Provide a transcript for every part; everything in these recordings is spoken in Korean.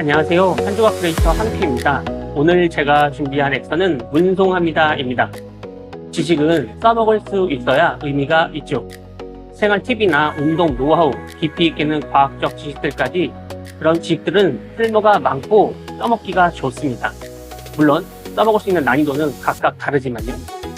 안녕하세요. 한조각 크리에이터 한피입니다. 오늘 제가 준비한 엑서는 운송합니다입니다. 지식은 써먹을 수 있어야 의미가 있죠. 생활 팁이나 운동 노하우, 깊이 있게는 과학적 지식들까지 그런 지식들은 쓸모가 많고 써먹기가 좋습니다. 물론 써먹을 수 있는 난이도는 각각 다르지만요.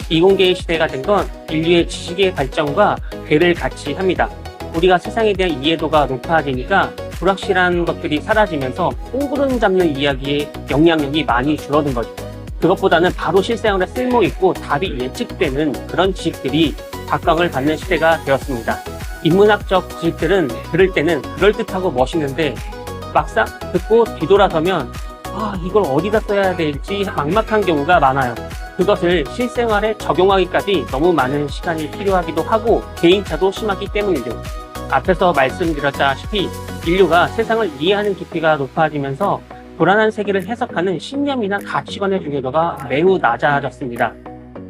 이공계의 시대가 된 건 인류의 지식의 발전과 배를 같이 합니다. 우리가 세상에 대한 이해도가 높아지니까 불확실한 것들이 사라지면서 꽁구름 잡는 이야기의 영향력이 많이 줄어든 거죠. 그것보다는 바로 실생활에 쓸모있고 답이 예측되는 그런 지식들이 각광을 받는 시대가 되었습니다. 인문학적 지식들은 들을 때는 그럴듯하고 멋있는데 막상 듣고 뒤돌아서면 이걸 어디다 써야 될지 막막한 경우가 많아요. 그것을 실생활에 적용하기까지 너무 많은 시간이 필요하기도 하고 개인차도 심하기 때문이죠. 앞에서 말씀드렸다시피 인류가 세상을 이해하는 깊이가 높아지면서 불안한 세계를 해석하는 신념이나 가치관의 중요도가 매우 낮아졌습니다.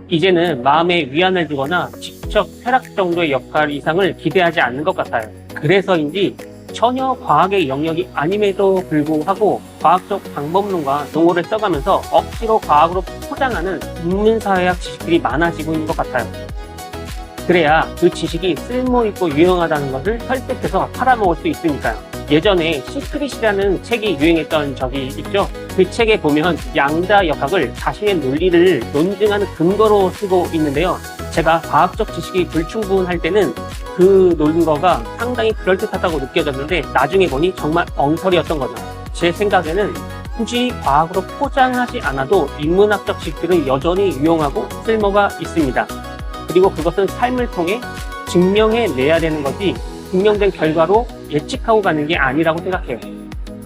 이제는 마음의 위안을 주거나 직접 쾌락 정도의 역할 이상을 기대하지 않는 것 같아요. 그래서인지 전혀 과학의 영역이 아님에도 불구하고 과학적 방법론과 용어를 써가면서 억지로 과학으로 포장하는 인문사회학 지식들이 많아지고 있는 것 같아요. 그래야 그 지식이 쓸모있고 유용하다는 것을 설득해서 팔아먹을 수 있으니까요. 예전에 시크릿이라는 책이 유행했던 적이 있죠. 그 책에 보면 양자 역학을 자신의 논리를 논증하는 근거로 쓰고 있는데요. 제가 과학적 지식이 불충분할 때는 그 논거가 상당히 그럴듯하다고 느껴졌는데 나중에 보니 정말 엉터리였던 거죠. 제 생각에는 굳이 과학으로 포장하지 않아도 인문학적 지식들은 여전히 유용하고 쓸모가 있습니다. 그리고 그것은 삶을 통해 증명해내야 되는 거지 증명된 결과로 예측하고 가는 게 아니라고 생각해요.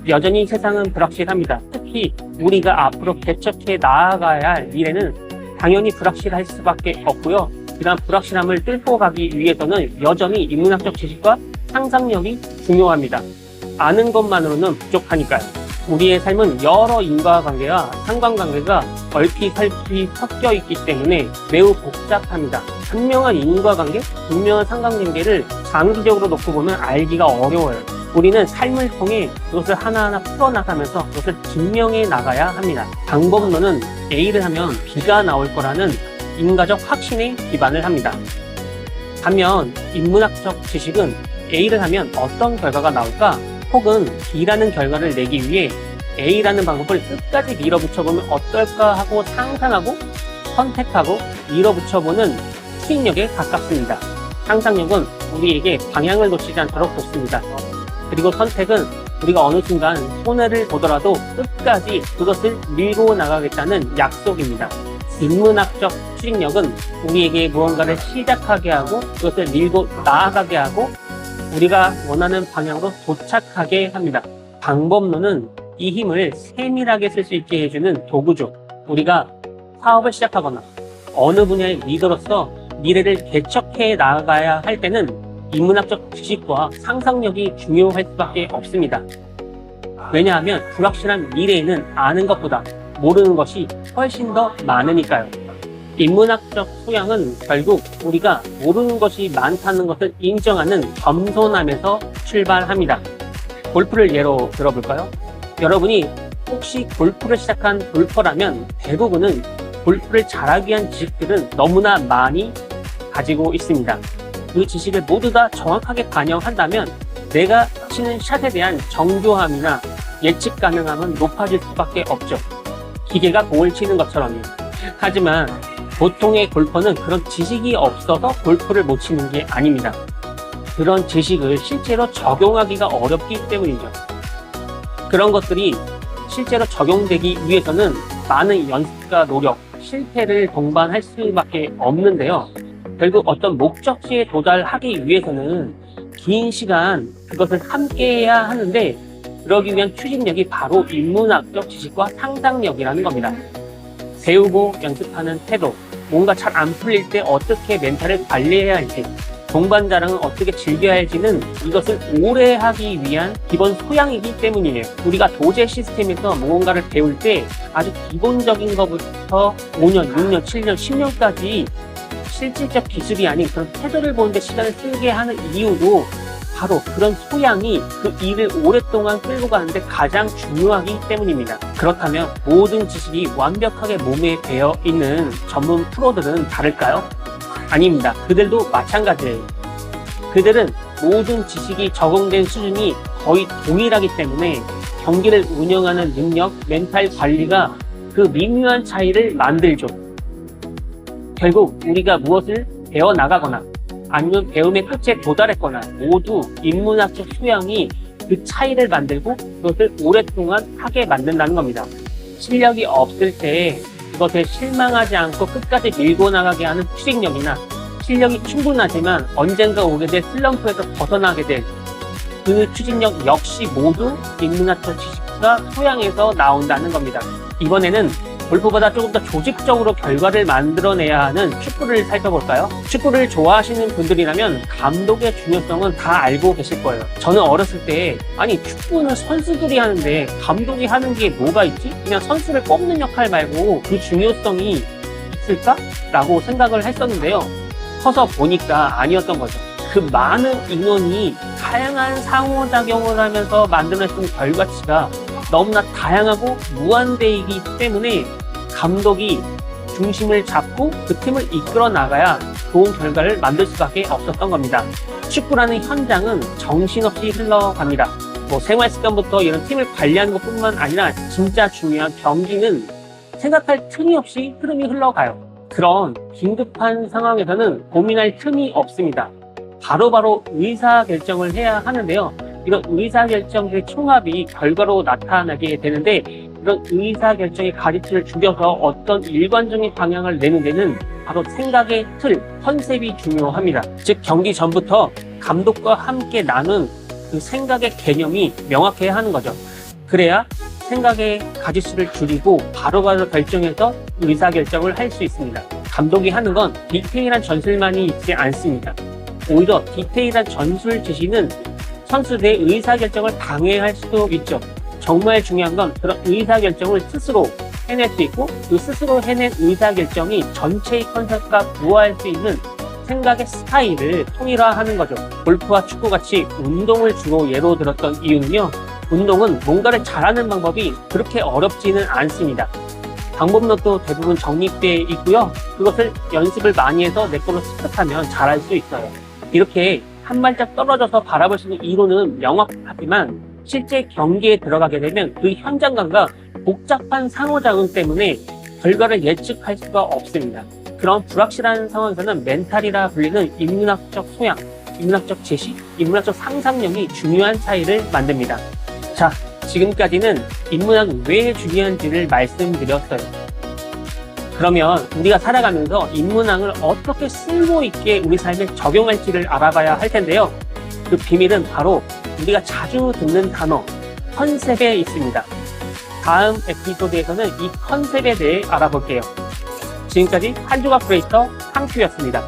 여전히 세상은 불확실합니다. 특히 우리가 앞으로 개척해 나아가야 할 미래는 당연히 불확실할 수밖에 없고요. 그다음 불확실함을 뚫고 가기 위해서는 여전히 인문학적 지식과 상상력이 중요합니다. 아는 것만으로는 부족하니까요. 우리의 삶은 여러 인과관계와 상관관계가 얼핏설핏 섞여 있기 때문에 매우 복잡합니다. 분명한 인과관계, 분명한 상관관계를 장기적으로 놓고 보면 알기가 어려워요. 우리는 삶을 통해 그것을 하나하나 풀어나가면서 그것을 증명해 나가야 합니다. 방법론은 A를 하면 B가 나올 거라는 인과적 확신에 기반을 합니다. 반면 인문학적 지식은 A를 하면 어떤 결과가 나올까? 혹은 B라는 결과를 내기 위해 A라는 방법을 끝까지 밀어붙여보면 어떨까 하고 상상하고 선택하고 밀어붙여보는 추진력에 가깝습니다. 상상력은 우리에게 방향을 놓치지 않도록 돕습니다. 그리고 선택은 우리가 어느 순간 손해를 보더라도 끝까지 그것을 밀고 나가겠다는 약속입니다. 인문학적 추진력은 우리에게 무언가를 시작하게 하고 그것을 밀고 나아가게 하고 우리가 원하는 방향으로 도착하게 합니다. 방법론은 이 힘을 세밀하게 쓸 수 있게 해주는 도구죠. 우리가 사업을 시작하거나 어느 분야의 리더로서 미래를 개척해 나가야 할 때는 인문학적 지식과 상상력이 중요할 수밖에 없습니다. 왜냐하면 불확실한 미래에는 아는 것보다 모르는 것이 훨씬 더 많으니까요. 인문학적 소양은 결국 우리가 모르는 것이 많다는 것을 인정하는 겸손함에서 출발합니다. 골프를 예로 들어볼까요? 여러분이 혹시 골프를 시작한 골퍼라면 대부분은 골프를 잘하기 위한 지식들은 너무나 많이 가지고 있습니다. 그 지식을 모두 다 정확하게 반영한다면 내가 치는 샷에 대한 정교함이나 예측 가능함은 높아질 수밖에 없죠. 기계가 공을 치는 것처럼요. 하지만 보통의 골퍼는 그런 지식이 없어서 골프를 못 치는 게 아닙니다. 그런 지식을 실제로 적용하기가 어렵기 때문이죠. 그런 것들이 실제로 적용되기 위해서는 많은 연습과 노력, 실패를 동반할 수밖에 없는데요. 결국 어떤 목적지에 도달하기 위해서는 긴 시간 그것을 함께 해야 하는데 그러기 위한 추진력이 바로 인문학적 지식과 상상력이라는 겁니다. 배우고 연습하는 태도, 뭔가 잘 안 풀릴 때 어떻게 멘탈을 관리해야 할지, 동반자랑은 어떻게 즐겨야 할지는 이것을 오래 하기 위한 기본 소양이기 때문이에요. 우리가 도제 시스템에서 무언가를 배울 때 아주 기본적인 것부터 5년, 6년, 7년, 10년까지 실질적 기술이 아닌 그런 태도를 보는데 시간을 쓰게 하는 이유도 바로 그런 소양이 그 일을 오랫동안 끌고 가는데 가장 중요하기 때문입니다. 그렇다면 모든 지식이 완벽하게 몸에 배어 있는 전문 프로들은 다를까요? 아닙니다. 그들도 마찬가지예요. 그들은 모든 지식이 적용된 수준이 거의 동일하기 때문에 경기를 운영하는 능력, 멘탈 관리가 그 미묘한 차이를 만들죠. 결국 우리가 무엇을 배워나가거나 아니면 배움의 끝에 도달했거나 모두 인문학적 소양이 그 차이를 만들고 그것을 오랫동안 하게 만든다는 겁니다. 실력이 없을 때 그것에 실망하지 않고 끝까지 밀고 나가게 하는 추진력이나 실력이 충분하지만 언젠가 오게 될 슬럼프에서 벗어나게 될 그 추진력 역시 모두 인문학적 지식과 소양에서 나온다는 겁니다. 이번에는 골프보다 조금 더 조직적으로 결과를 만들어내야 하는 축구를 살펴볼까요? 축구를 좋아하시는 분들이라면 감독의 중요성은 다 알고 계실 거예요. 저는 어렸을 때 아니 축구는 선수들이 하는데 감독이 하는 게 뭐가 있지? 그냥 선수를 뽑는 역할 말고 그 중요성이 있을까? 라고 생각을 했었는데요. 커서 보니까 아니었던 거죠. 그 많은 인원이 다양한 상호작용을 하면서 만들어낸 결과치가 너무나 다양하고 무한대이기 때문에 감독이 중심을 잡고 그 팀을 이끌어 나가야 좋은 결과를 만들 수밖에 없었던 겁니다. 축구라는 현장은 정신없이 흘러갑니다. 생활 습관부터 이런 팀을 관리하는 것뿐만 아니라 진짜 중요한 경기는 생각할 틈이 없이 흐름이 흘러가요. 그런 긴급한 상황에서는 고민할 틈이 없습니다. 바로바로 의사결정을 해야 하는데요. 이런 의사결정의 총합이 결과로 나타나게 되는데 이런 의사결정의 가치를 죽여서 어떤 일관적인 방향을 내는 데는 바로 생각의 틀, 컨셉이 중요합니다. 즉 경기 전부터 감독과 함께 나눈 그 생각의 개념이 명확해야 하는 거죠. 그래야 생각의 가지수를 줄이고 바로바로 결정해서 의사결정을 할 수 있습니다. 감독이 하는 건 디테일한 전술만이 있지 않습니다. 오히려 디테일한 전술 지시는 선수들의 의사결정을 방해할 수도 있죠. 정말 중요한 건 그런 의사결정을 스스로 해낼 수 있고 그 스스로 해낸 의사결정이 전체의 컨셉과 부합할 수 있는 생각의 스타일을 통일화하는 거죠. 골프와 축구같이 운동을 주로 예로 들었던 이유는요. 운동은 뭔가를 잘하는 방법이 그렇게 어렵지는 않습니다. 방법론도 대부분 정립되어 있고요. 그것을 연습을 많이 해서 내 걸로 습득하면 잘할 수 있어요. 이렇게 한 발짝 떨어져서 바라볼 수 있는 이론은 명확하지만 실제 경기에 들어가게 되면 그 현장감과 복잡한 상호작용 때문에 결과를 예측할 수가 없습니다. 그런 불확실한 상황에서는 멘탈이라 불리는 인문학적 소양, 인문학적 제시, 인문학적 상상력이 중요한 차이를 만듭니다. 자, 지금까지는 인문학이 왜 중요한지를 말씀드렸어요. 그러면 우리가 살아가면서 인문학을 어떻게 쓸모있게 우리 삶에 적용할지를 알아봐야 할 텐데요. 그 비밀은 바로 우리가 자주 듣는 단어, 컨셉에 있습니다. 다음 에피소드에서는 이 컨셉에 대해 알아볼게요. 지금까지 한 조각 크리에이터 황큐였습니다.